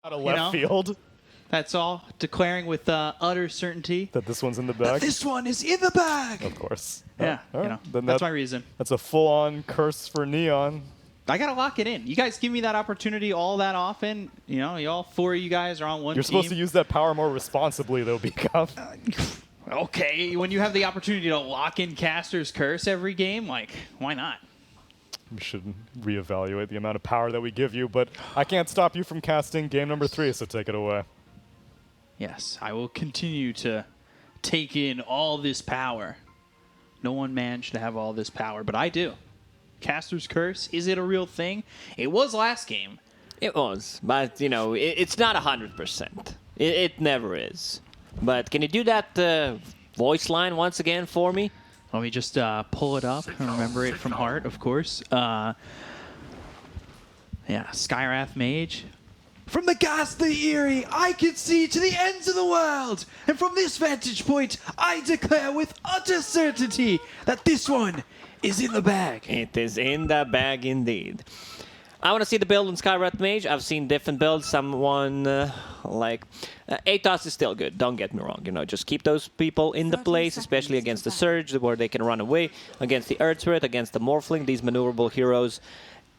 Out of left field. That's all. Declaring with utter certainty that this one's in the bag. This one is in the bag. Of course. Yeah, right. that's my reason. That's a full-on curse for Neon. I gotta lock it in. You guys give me that opportunity all that often. You know, all four of you guys are on one team. You're supposed to use that power more responsibly, though, Become. Okay, when you have the opportunity to lock in Caster's Curse every game, like, why not? We should reevaluate the amount of power that we give you, but I can't stop you from casting game number 3, so take it away. Yes, I will continue to take in all this power. No one man should have all this power, but I do. Caster's Curse, is it a real thing? It was last game. It was, but, you know, it's not 100%. It never is. But can you do that voice line once again for me? Let me just pull it up and remember it from heart, of course. Yeah, Skywrath Mage. From the ghastly Eyrie, I can see to the ends of the world. And from this vantage point, I declare with utter certainty that this one is in the bag. It is in the bag indeed. I want to see the build on Skywrath Mage. I've seen different builds. Someone like Atos is still good. Don't get me wrong. You know, just keep those people in the place, especially against the Surge, where they can run away. Against the Earth Spirit, against the Morphling, these maneuverable heroes.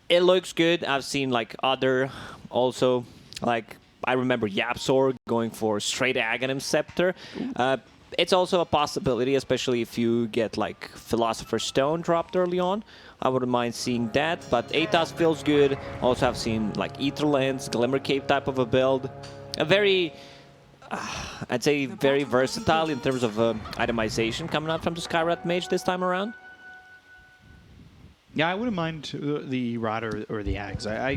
It looks good. I've seen like other also, like I remember Yapzor going for straight Aghanim Scepter. It's also a possibility, especially if you get like Philosopher's Stone dropped early on. I wouldn't mind seeing that, but Atos feels good. Also, I've seen like Ether Lens, Glimmer Cape type of a build. A very, I'd say, very versatile in terms of itemization coming out from the Skywrath Mage this time around. Yeah, I wouldn't mind the Rod or the Axe. I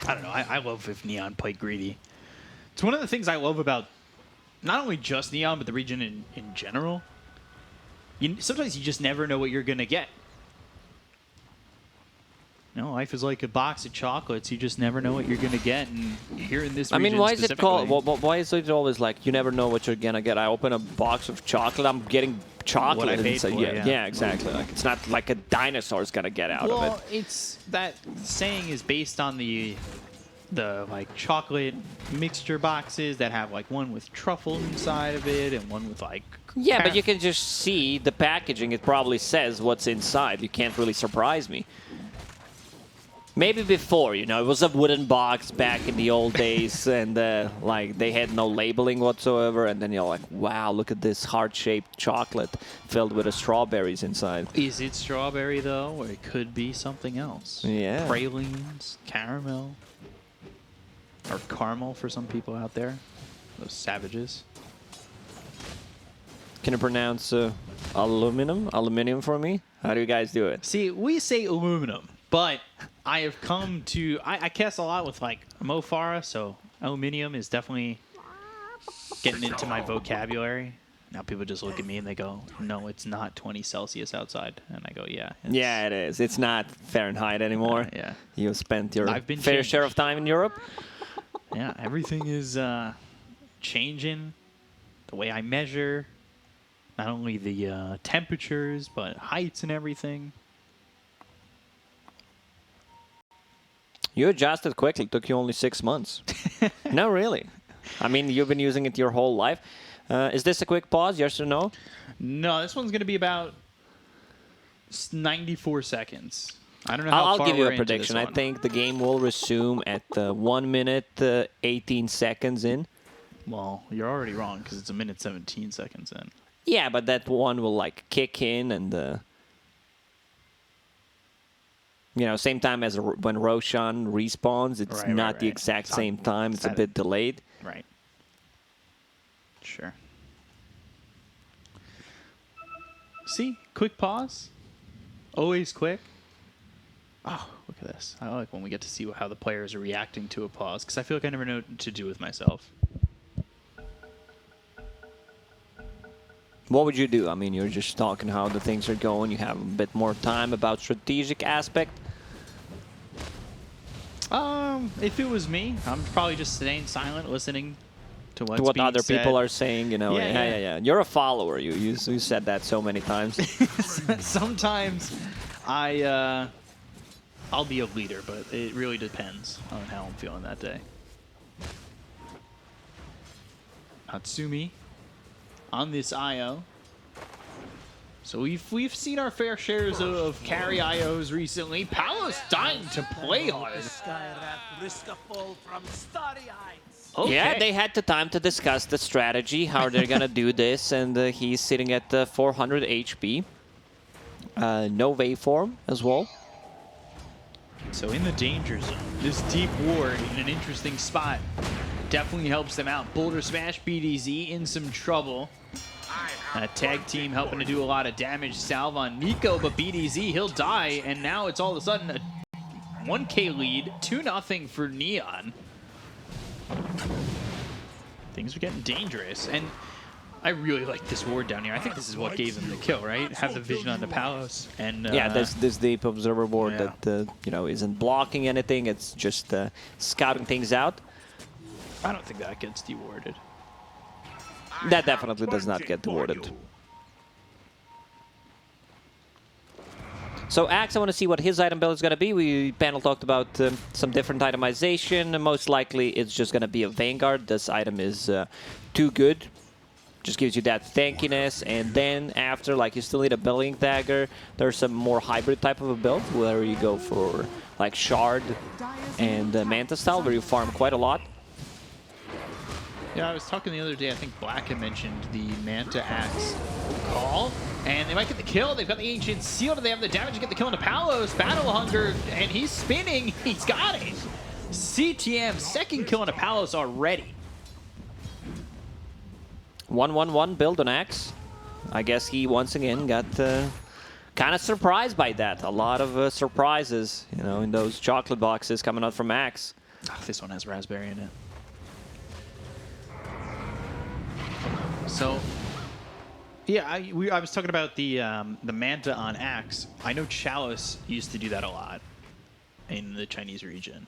don't know. I love if Neon played greedy. It's one of the things I love about not only just Neon, but the region in general. Sometimes you just never know what you're going to get. You know, life is like a box of chocolates. You just never know what you're going to get. And here in this region, I mean, why is it called? Why is it always like you never know what you're going to get? I open a box of chocolate, I'm getting chocolate. What I paid for, yeah, exactly. Like, it's not like a dinosaur's going to get out of it. Well, it's that saying is based on the like chocolate mixture boxes that have like one with truffle inside of it and one with like but you can just see the packaging. It probably says what's inside. You can't really surprise me. Maybe before, you know, it was a wooden box back in the old days, and like they had no labeling whatsoever. And then you're like, wow, look at this heart-shaped chocolate filled with strawberries inside. Is it strawberry though, or it could be something else? Yeah, pralines, caramel. Or caramel for some people out there. Those savages. Can you pronounce aluminum? Aluminum for me? How do you guys do it? See, we say aluminum, but I have come to... I cast a lot with, like, Mofara, so aluminium is definitely getting into my vocabulary. Now people just look at me and they go, no, it's not 20 Celsius outside. And I go, yeah. Yeah, it is. It's not Fahrenheit anymore. Yeah. You spent your fair share of time in Europe. Yeah, everything is changing. The way I measure, not only the temperatures, but heights and everything. You adjusted quickly. It took you only 6 months. No, really. I mean, you've been using it your whole life. Is this a quick pause, yes or no? No, this one's going to be about 94 seconds. I don't know how I'll far give you we're a prediction. I think the game will resume at 1 minute 18 seconds in. Well, you're already wrong because it's 1 minute 17 seconds in. Yeah, but that one will like kick in and you know, same time as when Roshan respawns. It's not the exact same time. It's a bit delayed. Right. Sure. See, quick pause. Always quick. Oh, look at this. I like when we get to see how the players are reacting to a pause, because I feel like I never know what to do with myself. What would you do? I mean, you're just talking how the things are going. You have a bit more time about strategic aspect. If it was me, I'm probably just staying silent, listening to what's being other said. people are saying, you know. Yeah. You're a follower. You said that so many times. Sometimes I I'll be a leader, but it really depends on how I'm feeling that day. Natsumi on this IO. So we've seen our fair shares of carry IOs recently. Palos dying to play hard. Okay. Yeah, they had the time to discuss the strategy, how they're gonna do this, and he's sitting at 400 HP. No waveform as well. So in the danger zone, this deep ward in an interesting spot definitely helps them out. Boulder Smash BDZ in some trouble. Tag team helping to do a lot of damage. Salve on Nico, but BDZ, he'll die, and now it's all of a sudden a 1K lead, 2-0 for Neon. Things are getting dangerous, and I really like this ward down here. I think this is what gave them the kill, right? Have the vision on the Palos, and yeah, this deep observer ward yeah. that you know, isn't blocking anything. It's just scouting things out. I don't think that gets dewarded. That definitely does not get dewarded. So Axe, I want to see what his item build is going to be. We panel talked about some different itemization. Most likely it's just going to be a Vanguard. This item is too good. Just gives you that tankiness, and then after, like, you still need a Bellying Dagger. There's some more hybrid type of a build where you go for like Shard and Manta style, where you farm quite a lot. Yeah, I was talking the other day, I think Black had mentioned the Manta Axe call, and they might get the kill. They've got the Ancient Seal. Do they have the damage to get the kill into Palos? Battle Hunger, and he's spinning. He's got it. CTM, second kill into Palos already. 1-1-1 build on Axe. I guess he once again got kind of surprised by that. A lot of surprises, you know, in those chocolate boxes coming out from Axe. Oh, this one has raspberry in it. So, yeah, I was talking about the Manta on Axe. I know Chalice used to do that a lot in the Chinese region.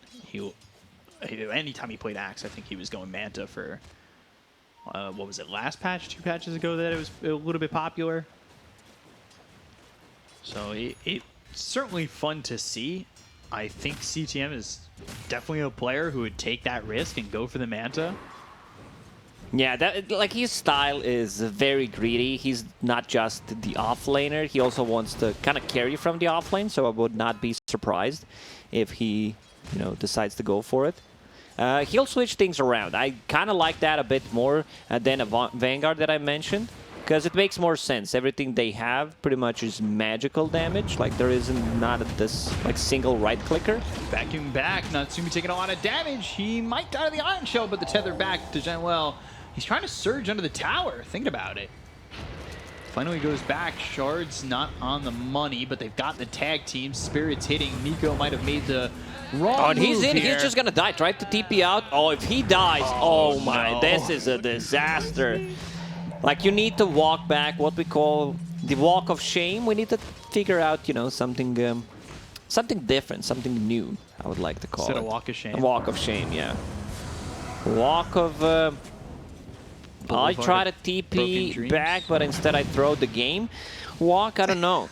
Anytime he played Axe, I think he was going Manta for, what was it, last patch, 2 patches ago that it was a little bit popular. So it's certainly fun to see. I think CTM is definitely a player who would take that risk and go for the Manta. Yeah, like his style is very greedy. He's not just the offlaner. He also wants to kind of carry from the offlane, so I would not be surprised if he, you know, decides to go for it. He'll switch things around. I kind of like that a bit more than a Vanguard that I mentioned, because it makes more sense. Everything they have pretty much is magical damage. Like, there isn't not this like single right clicker. Vacuum back. Natsumi taking a lot of damage. He might die to the Iron Shell, but the tether back to Genwell. He's trying to surge under the tower. Think about it. Finally goes back. Shard's not on the money, but they've got the tag team. Spirit's hitting. Nico might have made the wrong Oh, and he's move in. here. He's just going to die. Tried to TP out. Oh, if he dies, oh my, no. this is a disaster. Like, you need to walk back, what we call the walk of shame. We need to figure out, you know, something something different, something new, I would like to call it. Instead of walk of shame. A walk of shame, yeah. Walk of... I try to TP back, but instead I throw the game. Walk, I don't know.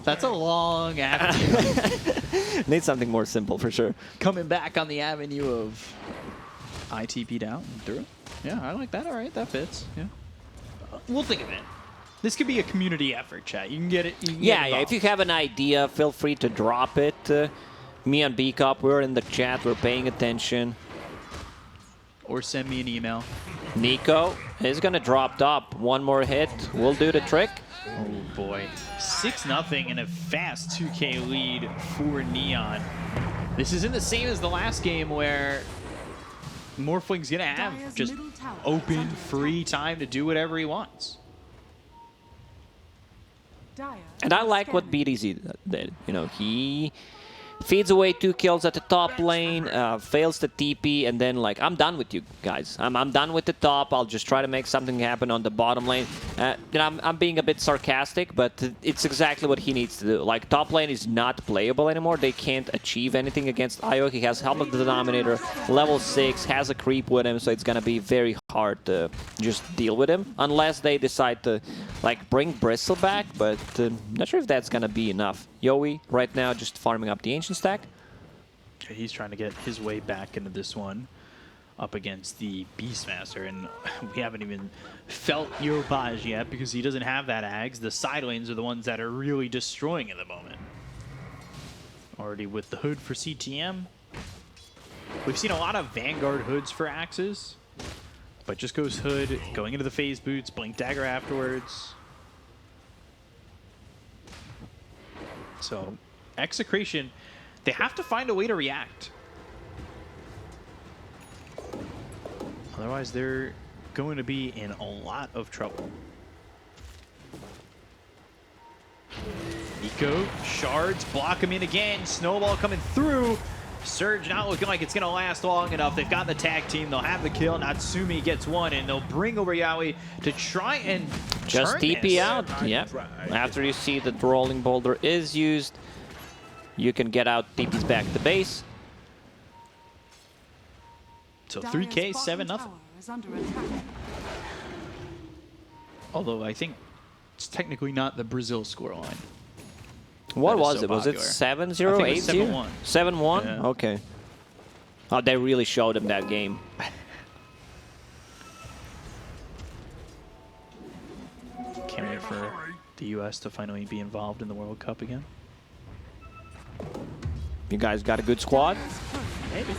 That's a long avenue. Need something more simple for sure. Coming back on the avenue of ITP down and through. Yeah, I like that. All right, that fits. Yeah, we'll think of it. This could be a community effort, chat. You can get it. Yeah. If you have an idea, feel free to drop it. Me and B-Cop, we're in the chat. We're paying attention. Or send me an email. Nico is gonna drop top. One more hit will do the trick. Oh boy, 6-0 and a fast 2K lead for Neon. This isn't the same as the last game where Morphling's gonna have just open, free time to do whatever he wants. And I like what BDZ did. You know, he feeds away 2 kills at the top lane, fails the TP, and then, like, I'm done with you guys. I'm done with the top. I'll just try to make something happen on the bottom lane. You know, I'm being a bit sarcastic, but it's exactly what he needs to do. Like, top lane is not playable anymore. They can't achieve anything against IO. He has Helm of the Denominator, level 6, has a creep with him, so it's gonna be very hard to just deal with him unless they decide to like bring Bristle back, but not sure if that's gonna be enough. Yowie right now just farming up the ancient stack. He's trying to get his way back into this one up against the Beastmaster, and we haven't even felt Yopaj yet because he doesn't have that Ags. The side lanes are the ones that are really destroying at the moment. Already with the hood for CTM. We've seen a lot of Vanguard hoods for Axes, but just goes hood, going into the phase boots, blink dagger afterwards. So Execration, they have to find a way to react. Otherwise, they're going to be in a lot of trouble. Nico, shards, block him in again. Snowball coming through. Surge not looking like it's going to last long enough. They've got the tag team. They'll have the kill. Natsumi gets one, and they'll bring over Yaoi to try and just turn TP this. out. Yep. After you see that the rolling boulder is used, you can get out TP's back to base. So 3K, 7-0. Although I think it's technically not the Brazil scoreline. What That is was so it? Was it popular. 7-0, I think it was 8-0? 7-1. 7-1? Yeah. Okay. Oh, they really showed him that game. Can't wait for the U.S. to finally be involved in the World Cup again. You guys got a good squad? Maybe.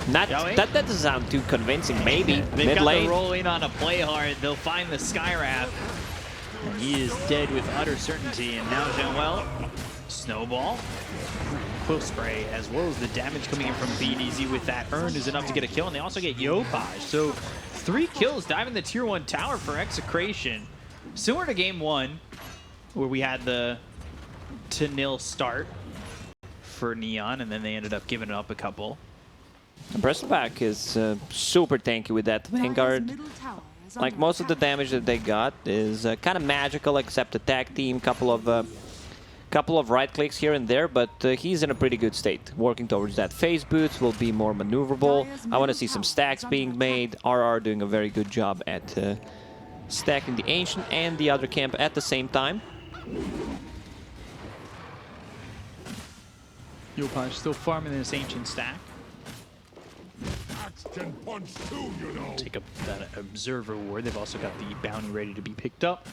Not, Yaoi? that doesn't sound too convincing. Maybe. They've Mid got lane. to roll in on a play hard. They'll find the Skywrath. And he is dead with utter certainty. And now Jean-Well, Snowball, Quill Spray, as well as the damage coming in from BDZ with that Urn is enough to get a kill. And they also get Yopaj. So 3 kills diving the tier 1 tower for Execration. Similar to game 1, where we had the 2-0 start for Neon, and then they ended up giving up a couple. Bristleback is super tanky with that Vanguard. Like most of the damage that they got is kind of magical, except attack team, couple of right clicks here and there, but he's in a pretty good state. Working towards that phase boots will be more maneuverable. I want to see some stacks being made. RR doing a very good job at stacking the ancient and the other camp at the same time. Yopaj still farming this ancient stack. Take up that observer ward. They've also got the bounty ready to be picked up.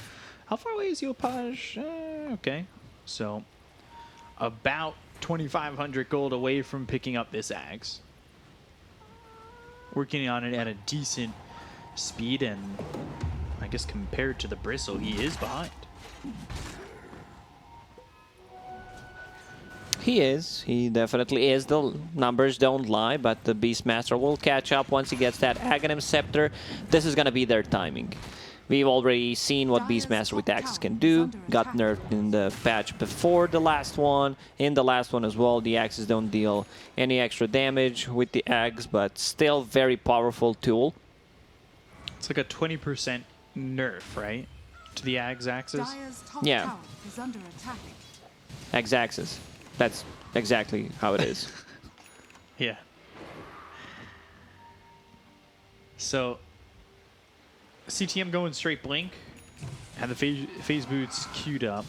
How far away is Yopaj? Okay, so about 2,500 gold away from picking up this Ags. Working on it at a decent speed, and I guess compared to the Bristle, he is behind. He is. He definitely is. The numbers don't lie, but the Beastmaster will catch up once he gets that Aghanim Scepter. This is going to be their timing. We've already seen what Beastmaster with Axes can do. Got nerfed in the patch before the last one. In the last one as well, the Axes don't deal any extra damage with the Ags, but still very powerful tool. It's like a 20% nerf, right? To the Ags axes? Yeah. Ags Axes. That's exactly how it is. Yeah. So, CTM going straight blink. Had the phase boots queued up.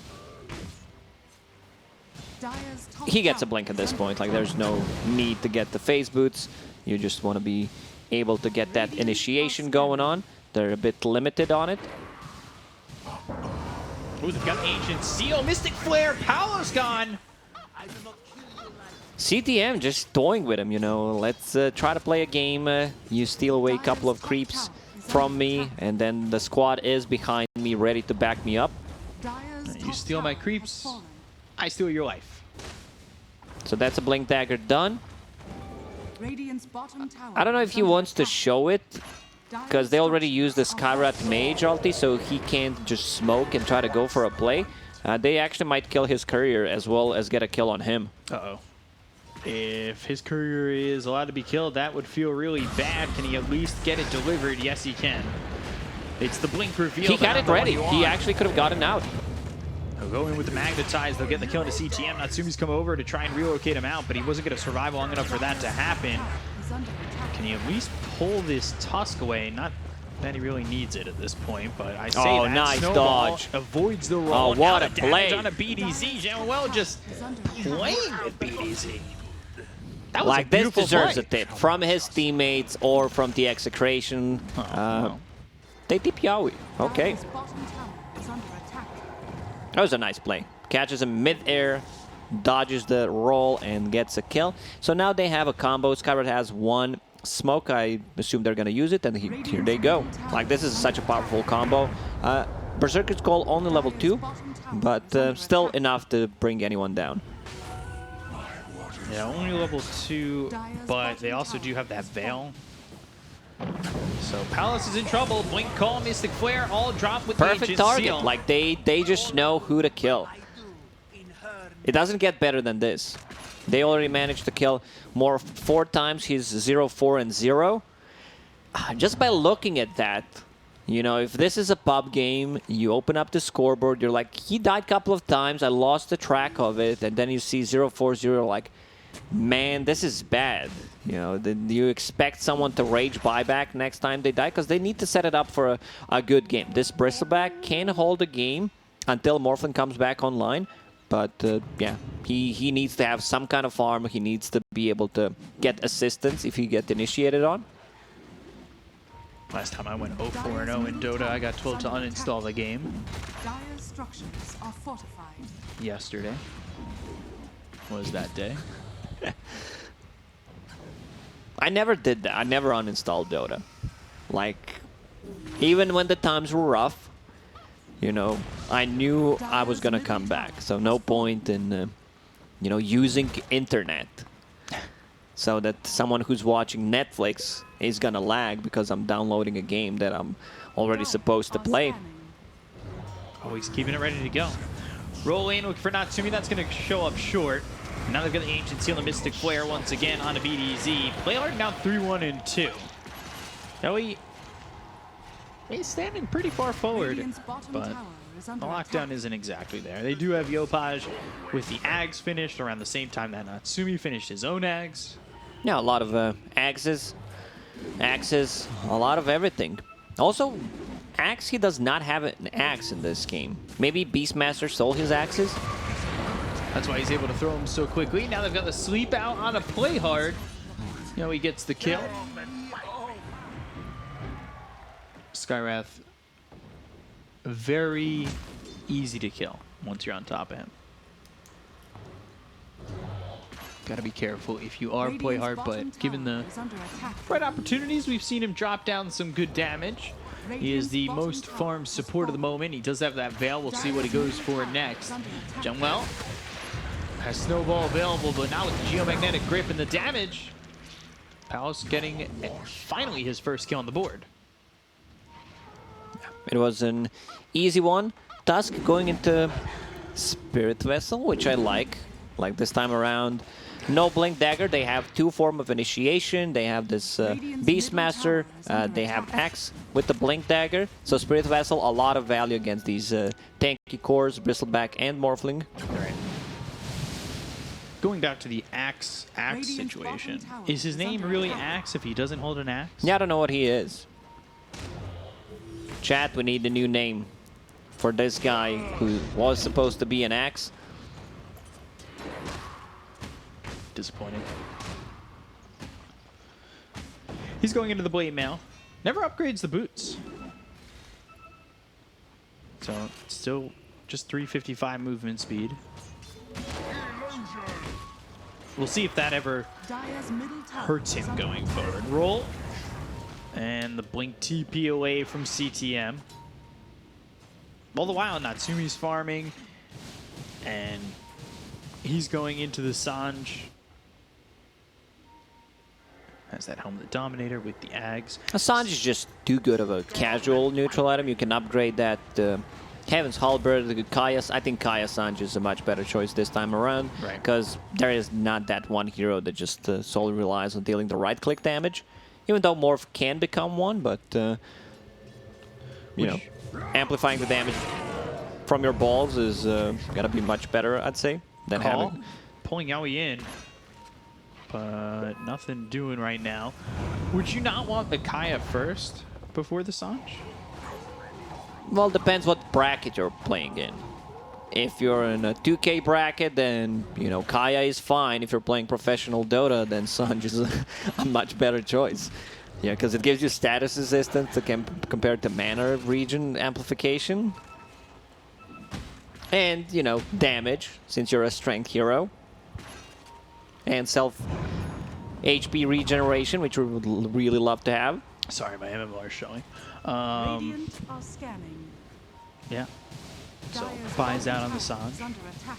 He gets a blink at this point. Like, there's no need to get the phase boots. You just want to be able to get that initiation going on. They're a bit limited on it. Ooh, they've got Ancient Seal, Mystic Flare, Paolo's gone. CTM just toying with him, you know. Let's try to play a game. You steal away a couple of creeps from me, and then the squad is behind me, ready to back me up. You steal my creeps, I steal your life. So that's a Blink Dagger done. I don't know if he wants to show it, because they already used the Skywrath Mage ulti, so he can't just smoke and try to go for a play. They actually might kill his courier as well as get a kill on him. Uh-oh. If his courier is allowed to be killed, that would feel really bad. Can he at least get it delivered? Yes, he can. It's the blink reveal. He got it ready. He actually could have gotten out. They'll go in with the Magnetize. They'll get the kill to CTM. Natsumi's come over to try and relocate him out, but he wasn't going to survive long enough for that to happen. Can he at least pull this Tusk away? Not that he really needs it at this point, but I say Oh, that nice Snowball dodge. avoids the roll. Oh, what Now a the damage play. on a BDZ. Jean-Well just playing with BDZ. That was Like, a this beautiful deserves play. a tip from his teammates or from the Execration. Wow. They tip Yaoi. Okay. That was a nice play. Catches him mid-air, dodges the roll, and gets a kill. So now they have a combo. Skyward has one smoke. I assume they're going to use it, and here they go. Like, this is such a powerful combo. Berserker's Call only level 2, but still enough to bring anyone down. Yeah, only level 2, but they also do have that Veil. So Palace is in trouble. Blink Call, Mystic Flare, all drop with the Perfect Ancient target. Seal. Like, they just know who to kill. It doesn't get better than this. They already managed to kill 4 times his 0, 4, and 0. Just by looking at that, you know, if this is a pub game, you open up the scoreboard, you're like, he died a couple of times, I lost the track of it, and then you see 0, 4, 0, like, man, this is bad. You know, then you expect someone to rage buyback next time they die, because they need to set it up for a good game. This Bristleback can hold a game until Morphlin comes back online. But, yeah, he needs to have some kind of farm. He needs to be able to get assistance if he gets initiated on. Last time I went 0-4-0 in Dota, I got told to uninstall the game. Dire's structures are fortified. Yesterday was that day. I never did that. I never uninstalled Dota. Like, even when the times were rough, you know, I knew I was going to come back. So no point in, you know, using internet so that someone who's watching Netflix is going to lag because I'm downloading a game that I'm already supposed to play. Oh, he's keeping it ready to go. Roll in for Natsumi. That's going to show up short. Now they've got the Ancient Seal and Mystic Flare once again on a BDZ. Playhard now 3-1 and 2. Now he's standing pretty far forward, but the lockdown isn't exactly there. They do have Yopaj with the Ags finished around the same time that Natsumi finished his own Ags. Yeah, a lot of axes, a lot of everything. Also, axe, he does not have an axe in this game. Maybe Beastmaster stole his axes? That's why he's able to throw them so quickly. Now they've got the sleep out on a Playhard. You know, he gets the kill. Skywrath, very easy to kill once you're on top of him. Gotta be careful if you are Playhard, but given the right opportunities, we've seen him drop down some good damage. He is the most farmed support of the moment. He does have that Veil. We'll see what he goes for next. Jean-Well has Snowball available, but now with the Geomagnetic Grip and the damage, Palace getting finally his first kill on the board. It was an easy one. Tusk going into Spirit Vessel, which I like. Like this time around, no Blink Dagger. They have 2 forms of initiation. They have this Beastmaster. They have Axe with the Blink Dagger. So Spirit Vessel, a lot of value against these tanky cores, Bristleback and Morphling. Right. Going back to the Axe situation, is his name really Axe if he doesn't hold an axe? Yeah, I don't know what he is. Chat, we need a new name for this guy who was supposed to be an axe. Disappointing. He's going into the Blade Mail. Never upgrades the boots. So still just 355 movement speed. We'll see if that ever hurts him going forward. Roll. And the Blink TP away from CTM. All the while, Natsumi's farming. And he's going into the Sanj. Has that Helm of the Dominator with the Ags. Sanj is just too good of a casual neutral item. You can upgrade that Heaven's Halberd, the Kaya. I think Kaya Sanj is a much better choice this time around. Right. Because there is not that one hero that just solely relies on dealing the right-click damage. Even though Morph can become one, but, you know, amplifying the damage from your balls is going to be much better, I'd say, than having... Pulling Yaoi in. but nothing doing right now. Would you not want the Kaya first before the Sanj? Well, depends what bracket you're playing in. If you're in a 2K bracket, then, you know, Kaya is fine. If you're playing professional Dota, then Sanj is a much better choice. Yeah, because it gives you status resistance compared to mana region amplification. And, you know, damage, since you're a strength hero. And self HP regeneration, which we would really love to have. Sorry, my MMR is showing. Radiant are scanning. Yeah. So, Dire's buys out bottom on the tower Sanj. is under attack.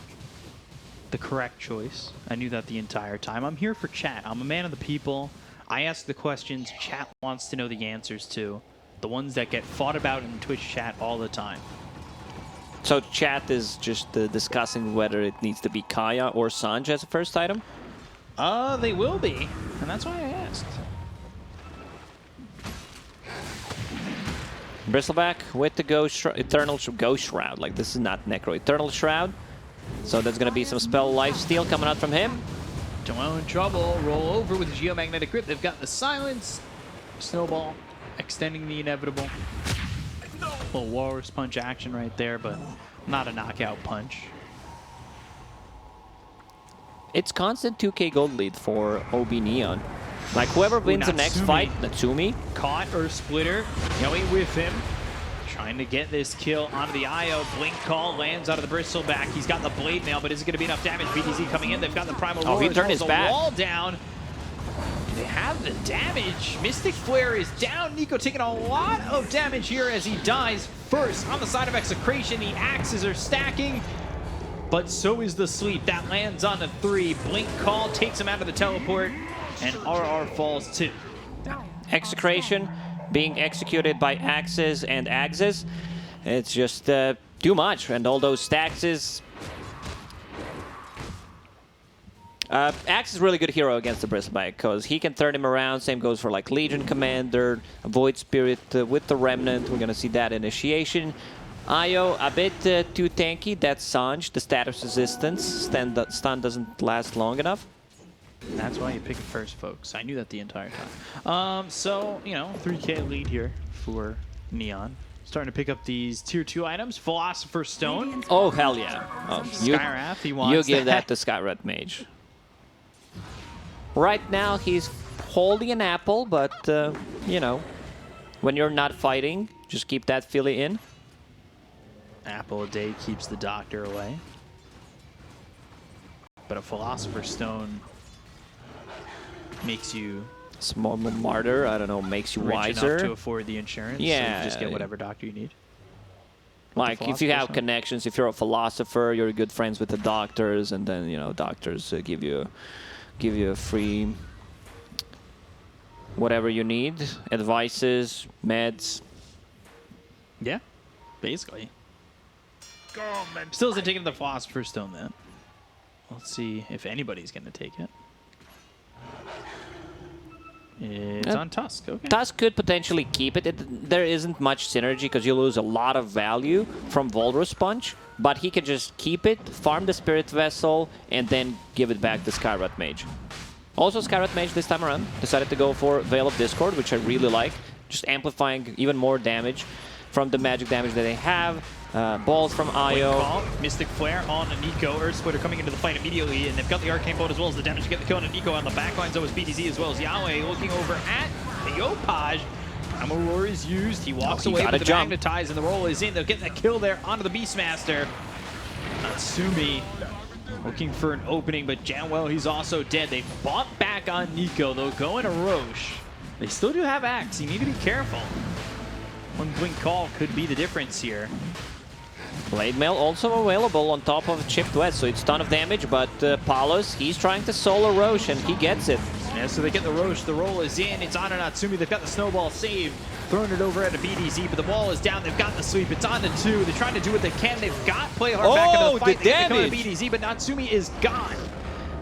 The correct choice. I knew that the entire time. I'm here for chat. I'm a man of the people. I ask the questions chat wants to know the answers to. The ones that get fought about in Twitch chat all the time. So chat is just discussing whether it needs to be Kaya or Sanj as a first item? They will be. And that's why I asked. Bristleback with the Eternal Ghost Shroud. Like, this is not Necro. Eternal Shroud. So there's going to be some spell lifesteal coming out from him. Joel in trouble. Roll over with the Geomagnetic Grip. They've got the Silence. Snowball. Extending the inevitable. Little Walrus Punch action right there, but not a knockout punch. It's constant 2K gold lead for OB Neon. Like, whoever wins the next Natsumi. fight, Natsumi. Caught or Splitter going with him. Trying to get this kill onto the IO. Blink call lands out of the Bristleback. He's got the Blade Mail, but is it going to be enough damage? BTZ coming in. They've got the Primal Roar. he as turned well his as a back. wall down. Do they have the damage? Mystic Flare is down. Nico taking a lot of damage here as he dies first on the side of Execration. The axes are stacking. But so is the sleep. That lands on the 3. Blink call takes him out of the teleport. And RR falls too. Dire are Execration scanning. being executed by axes and axes. It's just too much. And all those staxes. Axe is a really good hero against the Bristleback because he can turn him around. Same goes for like Legion Commander, Void Spirit with the Remnant. We're gonna see that initiation. Io a bit too tanky. That's Sanj. The status resistance. Stun doesn't last long enough. That's why you pick it first, folks. I knew that the entire time. So, you know, 3K lead here for Neon. Starting to pick up these tier 2 items. Philosopher's Stone. Radiant Oh, hell yeah. Oh, Skywrath, he wants you give that to Skyrat Mage. Right now, he's holding an apple, but, you know, when you're not fighting, just keep that filly in. Apple a day keeps the doctor away. But a Philosopher's Stone makes you Small martyr, I don't know, makes you rich wiser. enough to afford the insurance. So Yeah. you just get whatever doctor you need. Like, if you Philosopher's have Stone. connections, if you're a philosopher, you're good friends with the doctors, and then, you know, doctors give you a free whatever you need, advices, meds. Yeah, basically. Still isn't taking the Philosopher's Stone then. Let's see if anybody's going to take it. It's on Tusk. Okay. Tusk could potentially keep it. There isn't much synergy because you lose a lot of value from Walrus Punch, but he can just keep it, farm the Spirit Vessel, and then give it back to Skyrat Mage. Also, Skyrat Mage this time around decided to go for Veil of Discord, which I really like, just amplifying even more damage from the magic damage that they have. Balls from Blink Io. call, Mystic Flare on Nico. Earth Splitter coming into the fight immediately, and they've got the Arcane Bolt as well as the damage to get the kill on Nico on the backlines. So is BTZ as well as Yahweh looking over at the Yopaj. Primal Roar is used. He walks he away gotta with the jump. Magnetize, and the roll is in. They'll get that kill there onto the Beastmaster. Natsumi looking for an opening, but Janwell, he's also dead. They bought back on Nico. They'll go into Roche. They still do have Axe. You need to be careful. One Blink Call could be the difference here. Blade Mail also available on top of Chipped West, so it's ton of damage, but Palos, he's trying to solo Roche, and he gets it. Yeah, so they get the Roche, the roll is in, it's on to Natsumi, they've got the snowball saved, throwing it over at a BDZ, but the wall is down, they've got the sweep, it's on to 2, they're trying to do what they can, they've got play hard back into the fight, the they get the kill on damage! BDZ, but Natsumi is gone.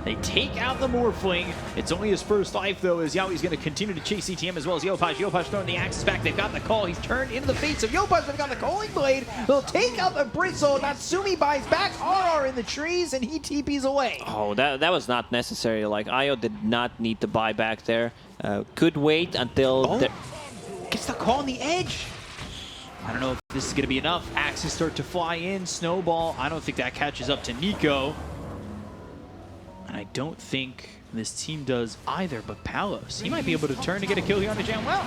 They take out the Morphling. It's only his first life, though, as Yaoi's going to continue to chase CTM as well as Yopaj. Yopaj throwing the axes back. They've got the call. He's turned into the face of Yopaj. They've got the calling blade. They'll take out the bristle. Natsumi buys back. RR in the trees, and he TPs away. Oh, that was not necessary. Like, Io did not need to buy back there. Could wait until... Gets the call on the edge. I don't know if this is going to be enough. Axes start to fly in. Snowball. I don't think that catches up to Nico. And I don't think this team does either, but Palos, he might be able to turn to get a kill here on the Jamwell.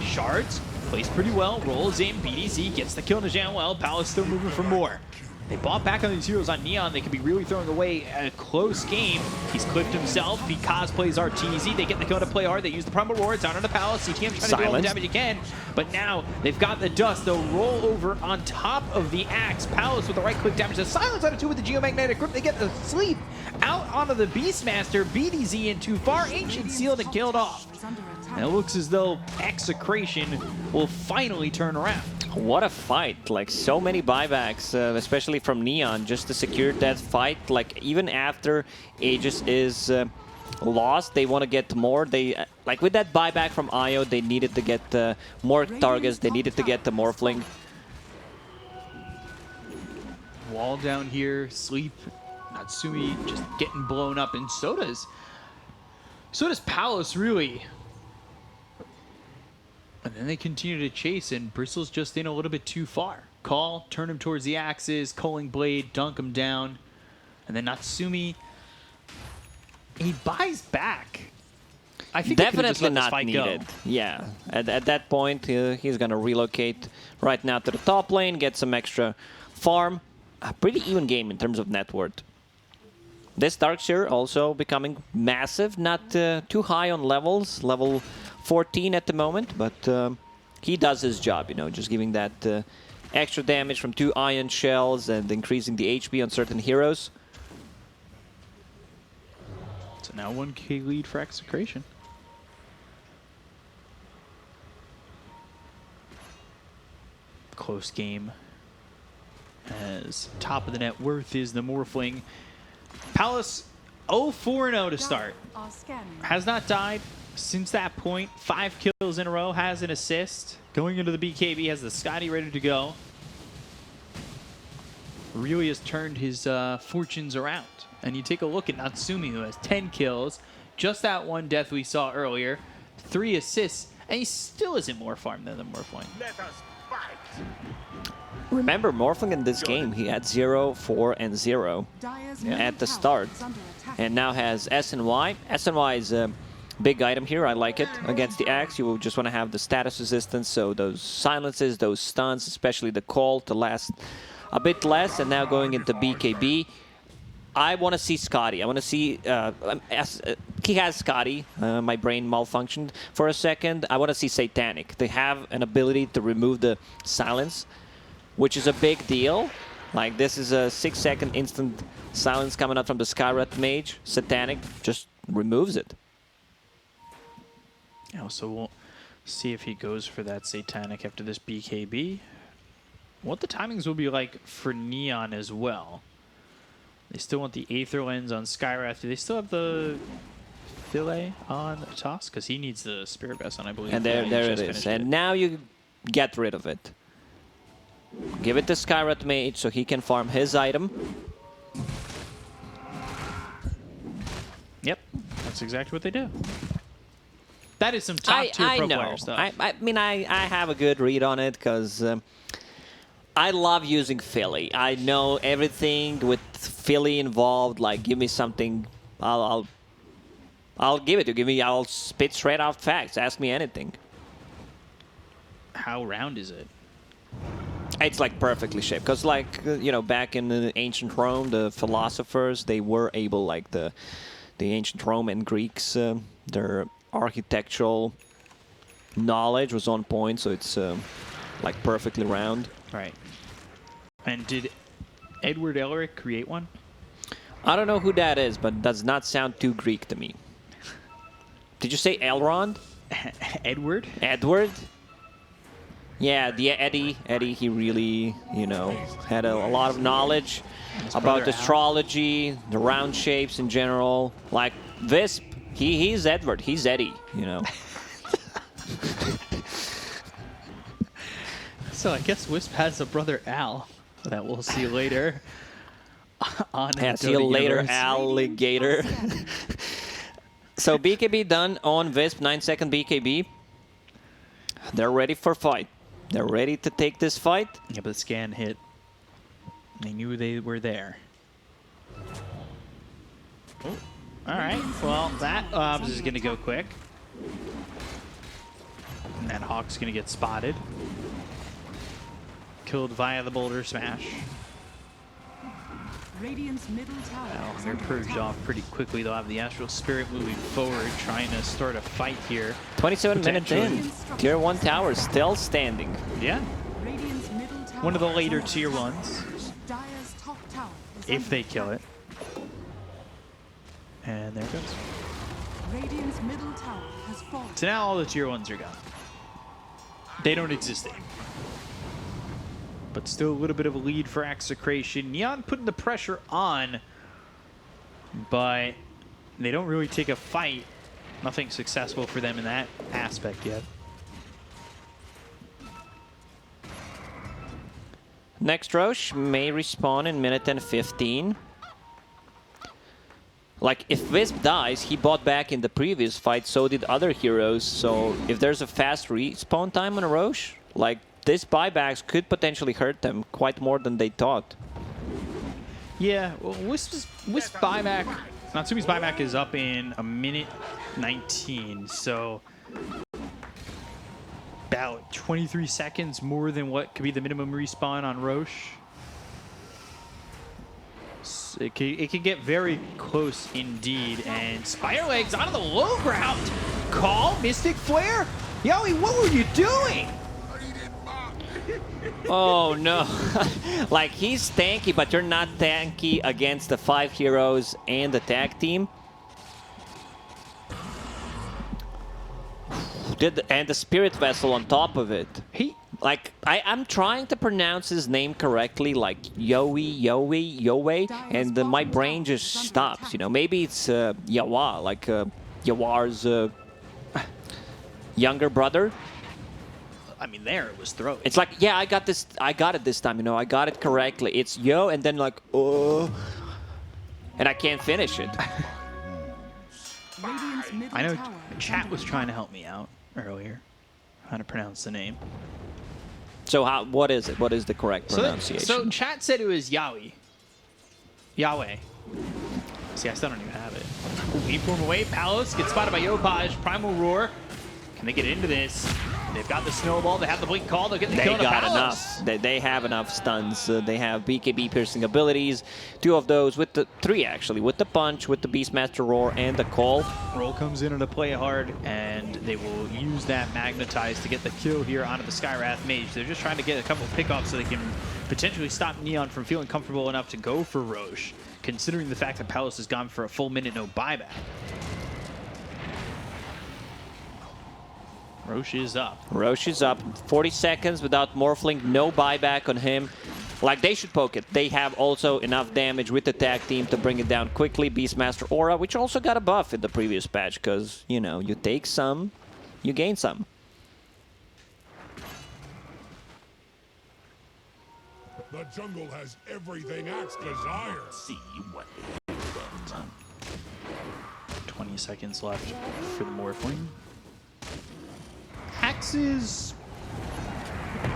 Shards plays pretty well, rolls in, BDC gets the kill on the Jamwell. Palos still moving for more. They bought back on these heroes on Neon. They could be really throwing away a close game. He's clipped himself. He cosplays RTZ. They get the kill to play hard. They use the Primal Roar. It's down on the Palace. CTM trying to do all the damage he can. But now they've got the dust. They'll roll over on top of the axe. Palace with the right-click damage. The silence on it too with the Geomagnetic Grip. They get the sleep out onto the Beastmaster. BDZ in too far. Ancient sealed and killed off. And it looks as though Execration will finally turn around. What a fight. Like, so many buybacks, especially from Neon, just to secure that fight. Like, even after Aegis is lost, they want to get more. They like, with that buyback from Io, they needed to get more targets. They needed to get the Morphling. Wall down here, sleep. Natsumi just getting blown up, and so does Palos, really. And then they continue to chase, and Bristle's just in a little bit too far. Call, turn him towards the axes, Culling Blade, dunk him down. And then Natsumi, he buys back. I think Definitely not needed. Yeah, at that point, he's going to relocate right now to the top lane, get some extra farm. A pretty even game in terms of net worth. This Darkseer also becoming massive, not too high on levels, level 14 at the moment, but he does his job, you know, just giving that extra damage from 2 iron shells and increasing the HP on certain heroes. So now 1k lead for Execration. Close game, as top of the net worth is the Morphling. Palace 0-4-0 to start. Has not died since that point. 5 kills in a row, has an assist. Going into the BKB, has the Scotty ready to go. Really has turned his fortunes around. And you take a look at Natsumi, who has 10 kills. Just that one death we saw earlier. 3 assists, and he still isn't more farm than the Morphling. Remember, Morphling in this game, he had 0, 4, and 0 at the start. And now has SNY. SNY is a big item here. I like it. Against the Axe, you will just want to have the status resistance, so those silences, those stuns, especially the call, to last a bit less. And now going into BKB, I want to see Scotty. I want to see... he has Scotty. My brain malfunctioned for a second. I want to see Satanic. They have an ability to remove the silence, which is a big deal. Like, this is a 6-second instant silence coming out from the Skywrath Mage. Satanic just removes it. Yeah, so we'll see if he goes for that Satanic after this BKB. What the timings will be like for Neon as well. They still want the Aether Lens on Skywrath. Do they still have the Fillet on Toss? Because he needs the Spirit Vest on, I believe. And there it is. And now you get rid of it. Give it to Skywrath Mage so he can farm his item. Yep, that's exactly what they do. That is some top-tier pro player stuff. I mean, I have a good read on it because I love using Philly. I know everything with Philly involved. Like, give me something, I'll give it to. I'll spit straight out facts. Ask me anything. How round is it? It's like perfectly shaped, because like, you know, back in the ancient Rome, the philosophers, they were able, like the ancient Roman Greeks, their architectural knowledge was on point, so it's like perfectly round. Right. And did Edward Elric create one? I don't know who that is, but it does not sound too Greek to me. Did you say Elrond? Edward? Edward? Yeah, the Eddie, he really, you know, had a lot of knowledge about brother Al. astrology, the round shapes in general. Like Visp, he's Edward, he's Eddie, you know. So I guess Wisp has a brother Al that we'll see later. On Yeah, the see you Dota later, universe. alligator. So BKB done on Visp, 9-second BKB. They're ready for fight. They're ready to take this fight. Yeah, but the scan hit. They knew they were there. Oh, all right. Well, that is going to go quick. And that Hawk's going to get spotted. Killed via the boulder smash. Radiant's middle tower. Well, is they're under purged attack. off pretty quickly. They'll have the Astral Spirit moving forward, trying to start a fight here. 27 minutes in. Potentially. Tier 1 tower still standing. Yeah, Radiant's middle tower one of the is later under tier attack. ones, Dire's top tower is if under they kill it. attack. And there it goes. Radiant's middle tower has fallen. So now all the tier 1s are gone. They don't exist anymore. But still a little bit of a lead for Execration. Neon putting the pressure on, but they don't really take a fight. Nothing successful for them in that aspect yet. Next Roche may respawn in minute and 15. Like, if Wisp dies, he bought back in the previous fight, so did other heroes. So if there's a fast respawn time on a Roche, like, this buybacks could potentially hurt them quite more than they thought. Yeah, well, Wisp's buyback, Natsumi's buyback is up in a minute 19, so about 23 seconds more than what could be the minimum respawn on Roche. So it can get very close indeed, and Spiderlegs onto the low ground. Call Mystic Flare? Yowie, what were you doing? Oh no. Like, he's tanky, but you're not tanky against the 5 heroes and the tag team. And the Spirit Vessel on top of it. Like, I'm trying to pronounce his name correctly, like Yowie, and my brain just stops, you know. Maybe it's Yawa, like Yawar's younger brother. I mean, there it was thrown. It's like, yeah, I got it this time, you know, I got it correctly. It's yo, and then like, oh, and I can't finish it. Radiant's middle I know tower is chat under was trying to attack. help me out earlier. How to pronounce the name. So what is it? What is the correct pronunciation? So chat said it was Yowie. Yahweh. See, I still don't even have it. Leap form away. Palos gets spotted by Yopaj. Primal Roar. Can they get into this? They've got the snowball. They have the blink call. They'll get the They kill on got Palos. enough. They have enough stuns. They have BKB piercing abilities. 2 of those with the 3 actually, with the punch, with the Beastmaster Roar, and the call. Roll comes in to play hard, and they will use that Magnetize to get the kill here onto the Skywrath Mage. They're just trying to get a couple pickoffs so they can potentially stop Neon from feeling comfortable enough to go for Roche, considering the fact that Palos has gone for a full minute, no buyback. Roche is up. Roche is up. 40 seconds without Morphling. No buyback on him. Like, they should poke it. They have also enough damage with the tag team to bring it down quickly. Beastmaster Aura, which also got a buff in the previous patch, because, you know, you take some, you gain some. The jungle has everything Axe desires. See what 20 seconds left for the Morphling. Axe is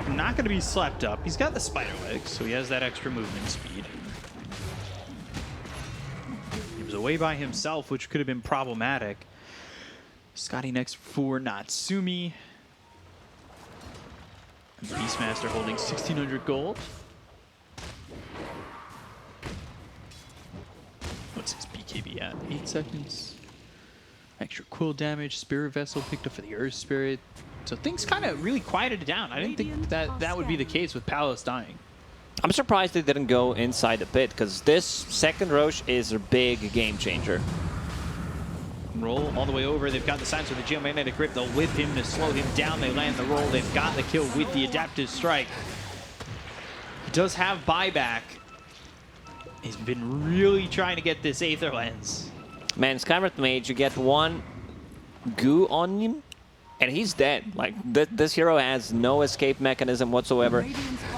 not going to be slept up. He's got the spider legs, so he has that extra movement speed. He was away by himself, which could have been problematic. Scotty next for Natsumi. And Beastmaster holding 1,600 gold. What's his BKB at? 8 seconds. Extra quill damage. Spirit Vessel picked up for the Earth Spirit. So things kind of really quieted down. I didn't think that would be the case with Palos dying. I'm surprised they didn't go inside the pit, because this second Roche is a big game changer. Roll all the way over. They've got the signs with the geomagnetic grip. They'll whip him to slow him down. They land the roll. They've got the kill with the adaptive strike. He does have buyback. He's been really trying to get this Aether Lens. Man, Skyward Mage, you get one goo on him, and he's dead. Like, this hero has no escape mechanism whatsoever.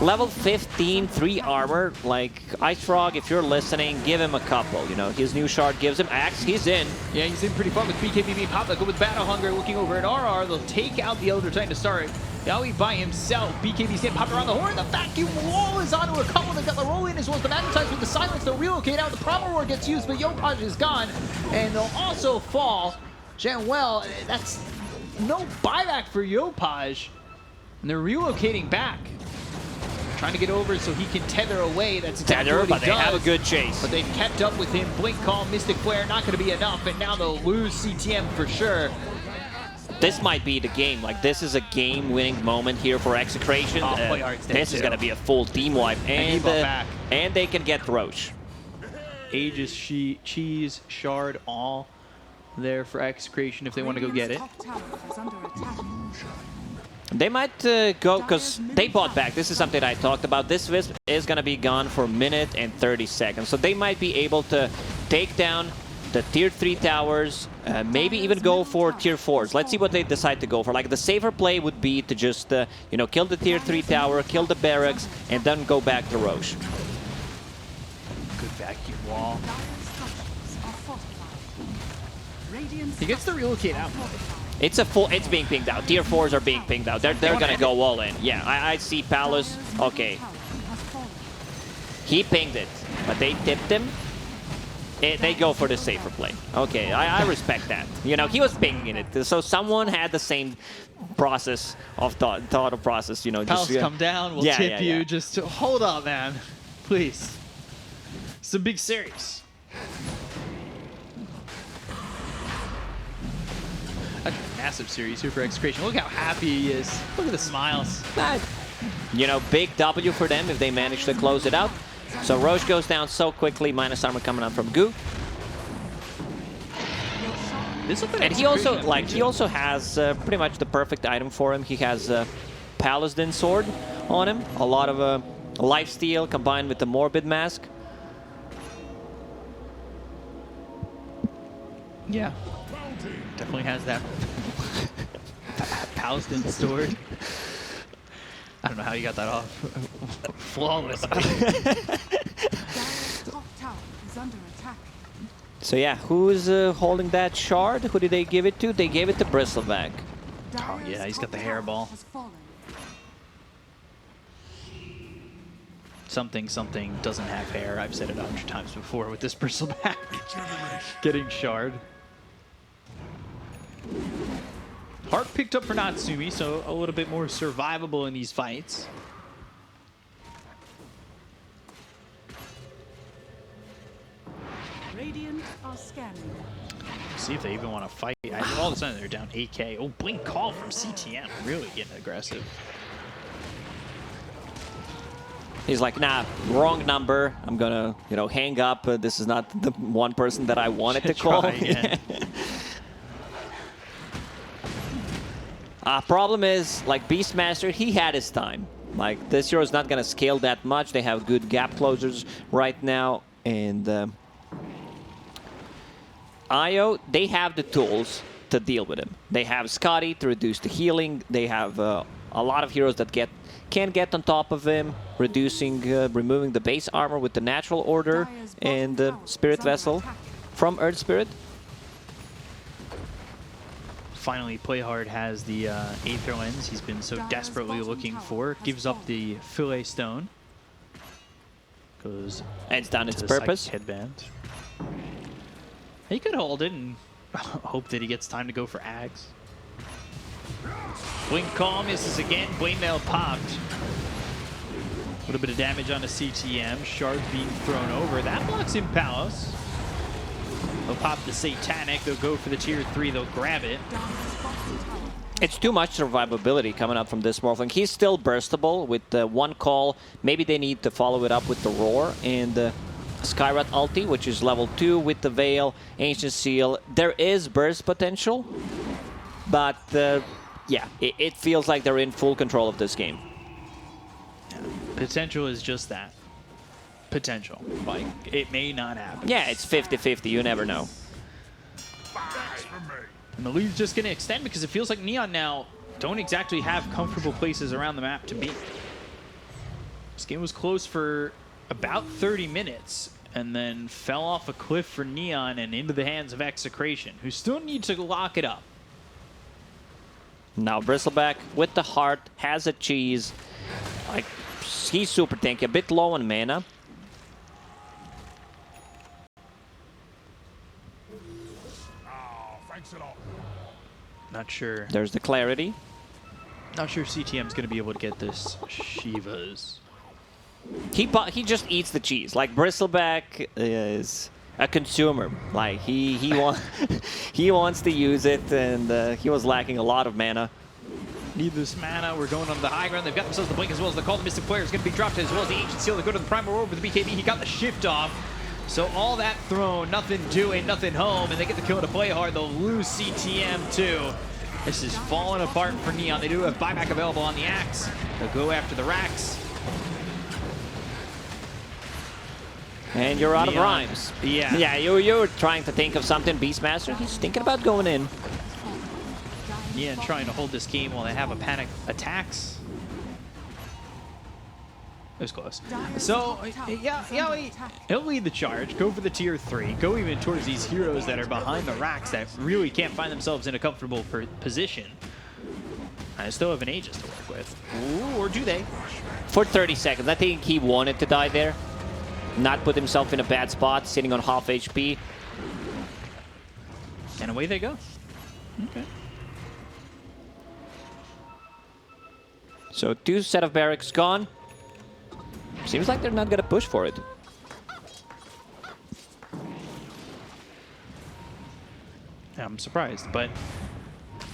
Level 15, 3 armor. Like, Ice Frog, if you're listening, give him a couple. You know, his new shard gives him axe. He's in. Yeah, he's in pretty far with BKB pop. They'll go with Battle Hunger looking over at RR. They'll take out the Elder Titan to start. Yaoi by himself. BKB's getting popped around the horn. The vacuum wall is onto a couple. They've got the roll in as well as the Magnetize with the silence. They'll relocate out. The Promo War gets used, but Yopaj is gone. And they'll also fall. Janwell, that's no buyback for Yopaj. And they're relocating back. Trying to get over so he can tether away. That's exactly what he but they does. have a good chase. But they've kept up with him. Blink Call, Mystic Flare, not going to be enough. And now they'll lose CTM for sure. This might be the game. Like, this is a game-winning moment here for Execration. Oh, Playart's dead this is too. going to be a full team wipe. he bought back. And they can get Roche. Aegis, Cheese, Shard, all there for Execration if they want to go get it. Radiant's top tower is under attack. They might go, because they bought back. This is something I talked about. This Wisp is going to be gone for a minute and 30 seconds. So they might be able to take down the tier 3 towers, maybe even go for tier 4s. Let's see what they decide to go for. Like, the safer play would be to just, you know, kill the tier 3 tower, kill the barracks, and then go back to Roche. Good vacuum wall. Dire's structures are fortified. Radiant's He gets the relocate out. It's a full. It's being pinged out. Tier 4s are being pinged out. They're gonna go all in. Yeah, I see Palace. Okay, he pinged it, but they tipped him. They go for the safer play. Okay, I respect that. You know, he was pinging it, so someone had the same process of thought of process. You know, Palace, just come down. We'll tip you. Just hold up, man. Please. It's a big series. A massive series here for Execration. Look how happy he is. Look at the smiles. You know, big W for them if they manage to close it out. So Roche goes down so quickly. Minus armor coming out from Goo. This will fit And he also, Execration, like, he also has pretty much the perfect item for him. He has a Paladin sword on him. A lot of lifesteal combined with the Morbid Mask. Yeah. Definitely has that Paladin sword. I don't know how you got that off. Flawlessly. Dire's top tower is under attack. So yeah, who's holding that shard? Who did they give it to? They gave it to Bristleback. Oh, yeah, he's got the Dire's top hairball. tower has fallen. Something doesn't have hair. I've said it 100 times before with this bristleback. Getting shard. Heart picked up for Natsumi, so a little bit more survivable in these fights. Radiant are scanning. See if they even want to fight. All of a sudden they're down 8k. Oh, blink call from CTM. Really getting aggressive. He's like, nah, wrong number. I'm gonna, you know, hang up. This is not the one person that I wanted to call. Try again. Problem is, like, Beastmaster, he had his time. Like, this hero is not gonna scale that much. They have good gap closers right now, and IO, they have the tools to deal with him. They have Scotty to reduce the healing. They have a lot of heroes that can get on top of him, removing the base armor with the Natural Order and the Spirit Vessel from Earth Spirit. Finally, Playhard has the Aether Lens he's been so desperately looking for. Gives up the Fillet Stone. Goes And it's done its to the purpose. Psychic Headband. He could hold it and hope that he gets time to go for Ags. Blink Call misses again. Blade Mail popped. A little bit of damage on the CTM. Shard being thrown over. That blocks in Palace. They'll pop the Satanic. They'll go for the tier 3. They'll grab it. Dire's bottom tower. It's too much survivability coming out from this Morphling. He's still burstable with one call. Maybe they need to follow it up with the Roar and Skywrath ulti, which is level 2 with the Veil, Ancient Seal. There is burst potential, but yeah, it feels like they're in full control of this game. Potential is just that. Potential. Like, it may not happen. Yeah, it's 50-50, you never know. And the lead's just going to extend because it feels like Neon now don't exactly have comfortable places around the map to be. This game was close for about 30 minutes and then fell off a cliff for Neon and into the hands of Execration, who still need to lock it up. Now Bristleback with the heart, has a cheese. Like, he's super tanky, a bit low on mana. Oh, thanks a lot. Not sure. There's the clarity. Not sure CTM's going to be able to get this Shiva's. He just eats the cheese. Like, Bristleback is a consumer. Like, he wants to use it, and he was lacking a lot of mana. Need this mana. We're going on the high ground. They've got themselves the blink as well as the call. The Mystic Flare is going to be dropped as well as the Ancient Seal. They go to the Primal Roar with the BKB. He got the shift off. So all that thrown, nothing doing, nothing home, and they get the kill to play hard. They'll lose CTM too. This is falling apart for Neon. They do have buyback available on the Axe. They'll go after the racks. And you're out Neon. of rhymes. Yeah. Yeah, you're trying to think of something. Beastmaster, he's thinking about going in. Neon trying to hold this game while they have a panic attacks. It was close. So, yeah, he'll lead the charge, go for the tier 3, go even towards these heroes that are behind the racks that really can't find themselves in a comfortable position. I still have an Aegis to work with. Ooh, or do they? For 30 seconds. I think he wanted to die there. Not put himself in a bad spot, sitting on half HP. And away they go. Okay. So 2 set of barracks gone. Seems like they're not gonna push for it. I'm surprised, but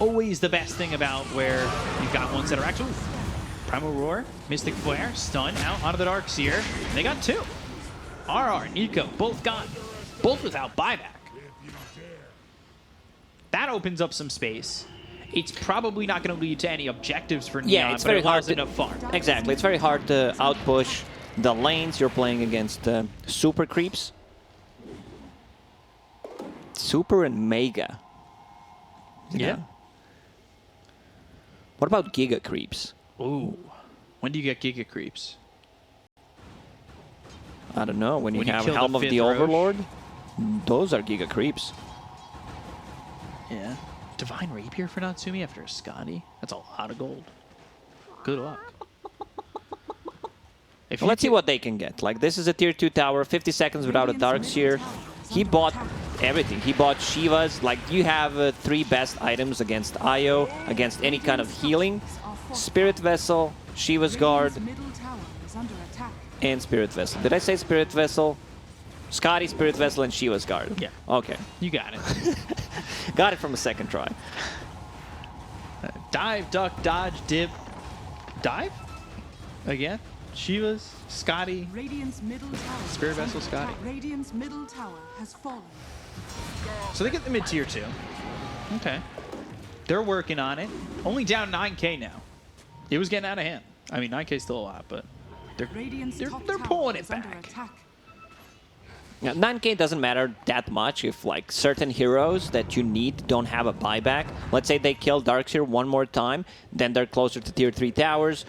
always the best thing about where you've got one set of racks. Ooh. Primal Roar, Mystic Flare, stun out onto the Dark Seer. And they got 2. RR, Nico, both gone. Both without buyback. That opens up some space. It's probably not going to lead to any objectives for Neon, Yeah, it's but very it allows hard enough farm. Exactly, it's very hard to outpush the lanes. You're playing against super creeps. Super and Mega. Yeah. What about Giga creeps? Ooh. When do you get Giga Creeps? I don't know. When you have kill Helm the of the 5th Roche? Overlord, those are Giga creeps. Yeah. Divine Rapier for Natsumi after a Scotty? That's a lot of gold. Good luck. Well, let's see what they can get. Like, this is a tier 2 tower, 50 seconds without a Darkseer. He bought everything. He bought Shivas. Like, you have 3 best items against IO, against any kind of healing. Spirit Vessel, Shiva's Guard, Middle tower is under attack. and Spirit Vessel. Did I say Spirit Vessel? Scotty, Spirit Vessel, and Shiva's Guard. Yeah. Okay. You got it. Got it from a second try. Dive, duck, dodge, dip. Dive? Again? Shiva's, Scotty. Radiant's middle tower. Spirit is under Vessel, Scotty. attack. Radiant's middle tower has fallen. So they get the mid tier 2. Okay. They're working on it. Only down 9k now. It was getting out of hand. I mean, 9k is still a lot, but Radiant's top they're tower pulling it is under back. attack. Yeah, 9k doesn't matter that much if, like, certain heroes that you need don't have a buyback. Let's say they kill Darkseer one more time, then they're closer to tier 3 towers.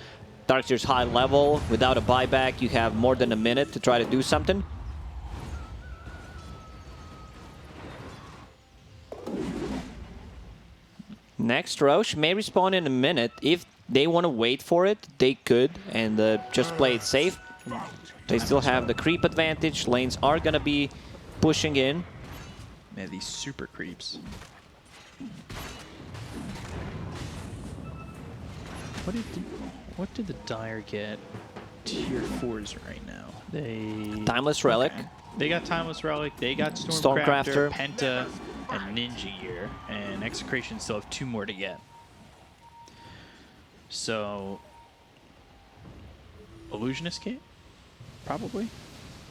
Darkseer's high level. Without a buyback, you have more than a minute to try to do something. Next, Roche may respawn in a minute. If they want to wait for it, they could, and just play it safe. They still have the creep advantage. Lanes are going to be pushing in. Man, these super creeps. What did the Dire get tier 4s right now? They Timeless Relic. Okay. They got Timeless Relic, they got Stormcrafter. Stormcrafter, Penta, and Ninja Gear, and Execration still have 2 more to get. So, Illusionist Kit? Probably.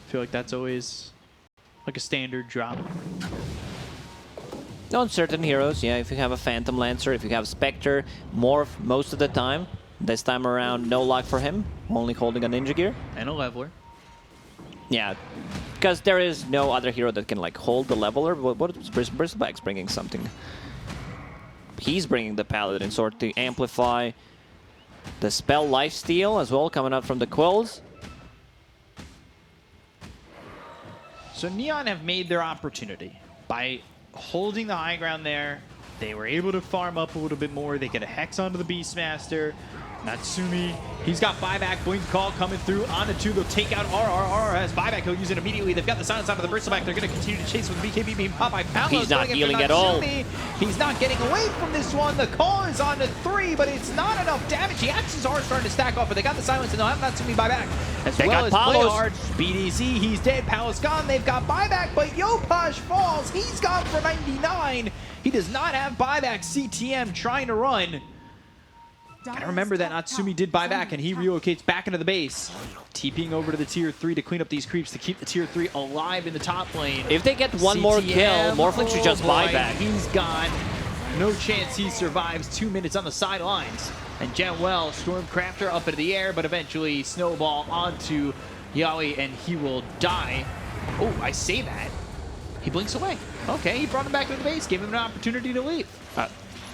I feel like that's always like a standard drop. On certain heroes, yeah, if you have a Phantom Lancer, if you have Spectre, Morph most of the time. This time around, no luck for him, only holding a Ninja Gear. And a leveler. Yeah, because there is no other hero that can like hold the leveler. What is Bristleback's bringing something? He's bringing the Paladin Sword to amplify the spell Lifesteal as well, coming out from the Quills. So Neon have made their opportunity by holding the high ground there. They were able to farm up a little bit more. They get a Hex onto the Beastmaster. Natsumi, he's got buyback. Blink Call coming through on the 2. They'll take out RRR. Has buyback. He'll use it immediately. They've got the silence out of the Bristleback. They're going to continue to chase with the BKB being popped by Paolo. He's not healing at all. He's not getting away from this one. The call is on to 3, but it's not enough damage. The axes are starting to stack off, but they got the silence, and they'll have Natsumi buyback. As they well as got play Palos. hard. BDZ, he's dead. Paolo's gone. They've got buyback, but Yopaj falls. He's gone for 99. He does not have buyback. CTM trying to run. Gotta remember that Natsumi did buy back, and he relocates back into the base. TPing over to the tier 3 to clean up these creeps, to keep the tier 3 alive in the top lane. If they get one more kill, Morphling should just buy back. He's gone. No chance he survives 2 minutes on the sidelines. And Genwell, Stormcrafter up into the air, but eventually Snowball onto Yaoi, and he will die. Oh, I say that. He blinks away. Okay, he brought him back to the base, gave him an opportunity to leave.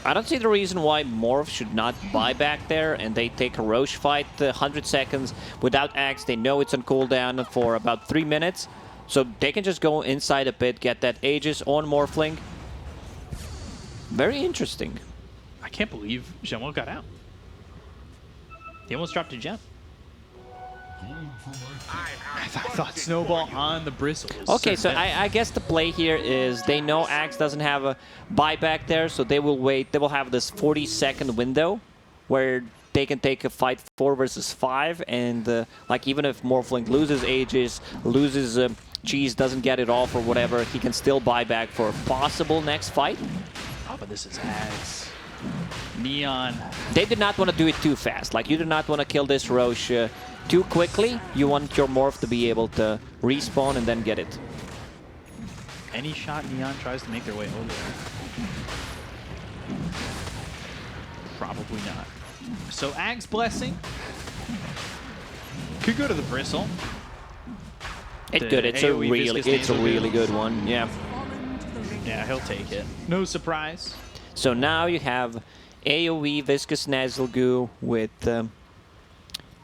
I don't see the reason why Morph should not buy back there, and they take a Roche fight 100 seconds without Axe. They know it's on cooldown for about 3 minutes, so they can just go inside a bit, get that Aegis on Morphling. Very interesting. I can't believe Genwell got out. He almost dropped a gem. I thought Snowball on the bristle. Okay, so I guess the play here is they know Axe doesn't have a buyback there, so they will wait. They will have this 40-second window where they can take a fight 4 versus 5, and like even if Morphling loses Aegis, loses Cheese, doesn't get it off or whatever, he can still buy back for a possible next fight. Oh, but this is Axe. Neon. They did not want to do it too fast. Like, you do not want to kill this Roche too quickly. You want your Morph to be able to respawn and then get it. Any shot Neon tries to make their way over. Probably not. So Ag's Blessing could go to the Bristle. It's good. It's a really good one. Yeah. Yeah, he'll take it. No surprise. So now you have AoE Viscous Nasal Goo with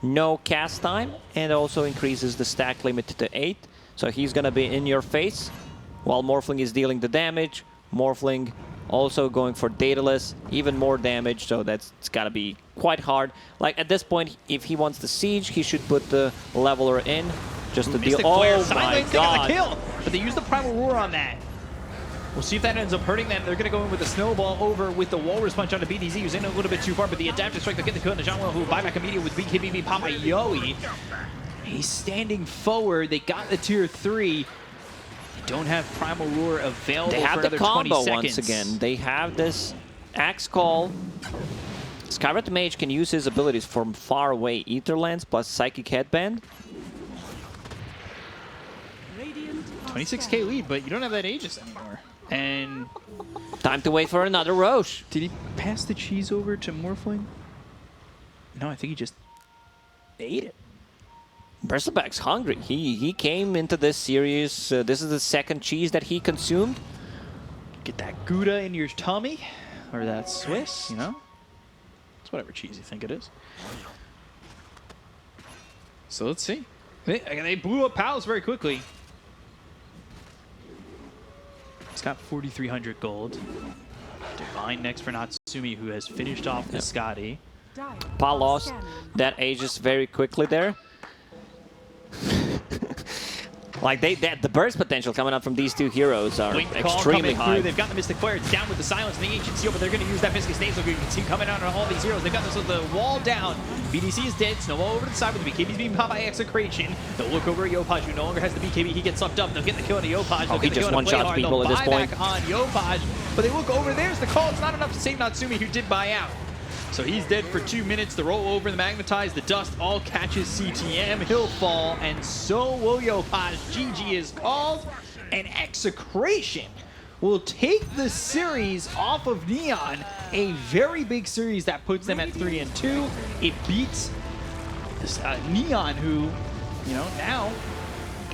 no cast time, and also increases the stack limit to 8. So he's gonna be in your face while Morphling is dealing the damage. Morphling also going for Daedalus, even more damage, so it's gotta be quite hard. Like at this point, if he wants the siege, he should put the leveler in just to deal. Oh my god! The kill, but they use the Primal Roar on that. We'll see if that ends up hurting them. They're going to go in with the Snowball over with the Walrus Punch onto BDZ, who's in a little bit too far, but the Adaptive Strike, they'll get the kill on the Genwell, who will buy back immediately with BKB Papa Yoi. He's standing forward. They got the tier 3. They don't have Primal Roar available for another 20 seconds. They have the combo once again. They have this Axe Call. Skywrath Mage can use his abilities from far away. Etherlands plus Psychic Headband. 26k lead, but you don't have that Aegis anymore. And time to wait for another Roche. Did he pass the cheese over to Morphling? No, I think he just ate it. Bristleback's hungry. He came into this series. This is the second cheese that he consumed. Get that Gouda in your tummy, or that Swiss, you know? It's whatever cheese you think it is. So let's see. They blew up Palace very quickly. It's got 4,300 gold. Divine next for Natsumi, who has finished off the Scotty. Palos, that ages very quickly there. Like the burst potential coming out from these two heroes are extremely high. They've got the Mystic Flare. It's down with the silence and the Ancient Seal, but they're going to use that Viscous Nasal Goo. You can see coming out on all these heroes. They've got this with the wall down. BDC is dead. Snowball over to the side with the BKB's being popped by Execration. They'll look over at Yopaj, who no longer has the BKB. He gets sucked up. They'll get the kill on Yopaj. Oh, he just one-shots people at this point. Back on Yopaj, but they look over. There's the call. It's not enough to save Natsumi, who did buy out. So he's dead for 2 minutes. The roll over, the magnetize, the dust all catches CTM. He'll fall, and so will Yopaj. GG is called, and Execration will take the series off of Neon. A very big series that puts them at 3-2. It beats Neon, who, now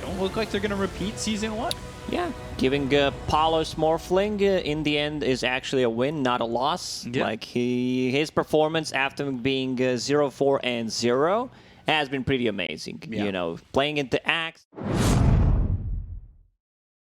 don't look like they're going to repeat Season 1. Yeah, giving Paulo Smorfling in the end is actually a win, not a loss. Yeah. Like his performance after being 0-4 and 0 has been pretty amazing. Yeah. Playing into Axe.